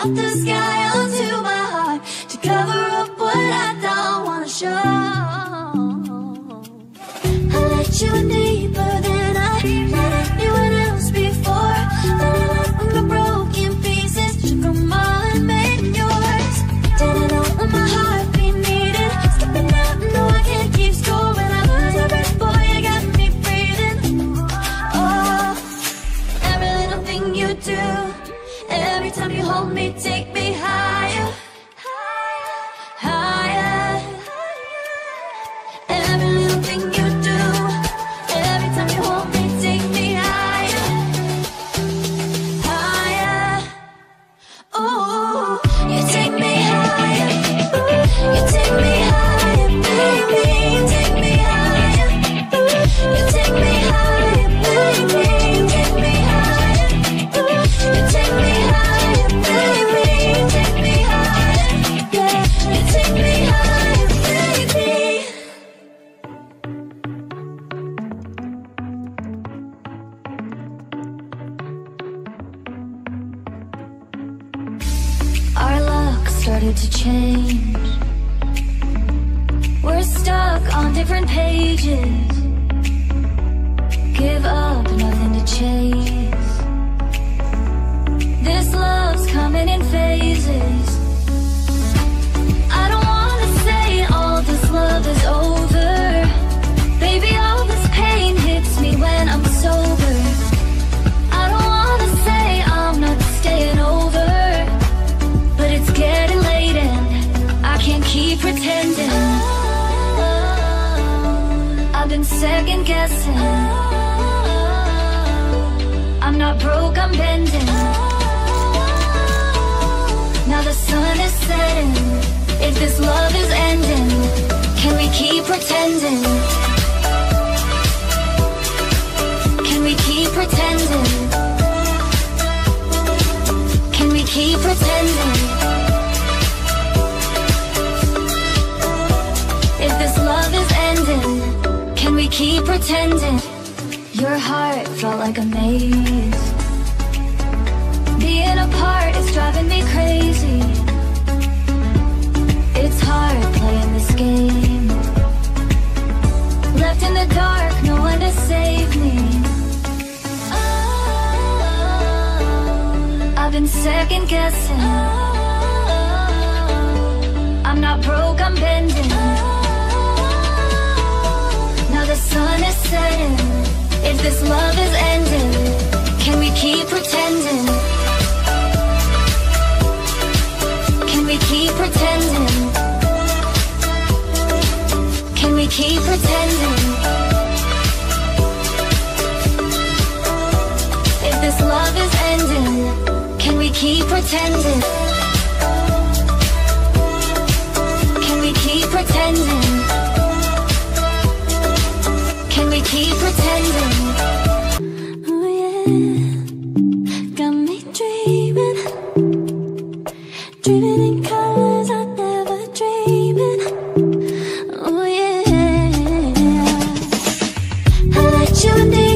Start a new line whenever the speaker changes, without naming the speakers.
out the sky onto my heart to cover up what I don't wanna show. I let you in deeper than I let anyone else before. Then I let all the broken pieces, took them all and made them yours. Didn't know what my heart be needing, skipping out, no I can't keep score. When I lose my breath, boy, you got me breathing. Oh, every little thing you do, every time you hold me, take me higher, higher. Every little thing you do, every time you hold me, take me higher, higher. Oh, you take me higher, you take me higher, baby. You take me higher, you take me higher, baby. You take me higher, you take me higher, baby. You take me higher, yeah. You take me higher, baby. Our luck started to change. We're stuck on different pages. Give up, nothing to chase. This love's coming in phases. I don't wanna say all this love is over. Baby, all this pain hits me when I'm sober. I don't wanna say I'm not staying over, but it's getting late and I can't keep pretending. I've been second guessing. I'm not broke, I'm bending. Now the sun is setting. If this love is ending, can we keep pretending? Can we keep pretending? Can we keep pretending? If this love is ending, can we keep pretending? Your heart felt like a maze. Being apart is driving me crazy. It's hard playing this game. Left in the dark, no one to save me. I've been second guessing. I'm not broke, I'm bending. Now the sun is setting. If this love is ending, can we keep pretending? Can we keep pretending? Can we keep pretending? If this love is ending, can we keep pretending? Can we keep pretending? Can we keep pretending? Oh yeah, got me dreaming, dreaming in colors I never dreamed. Oh yeah, I let you in.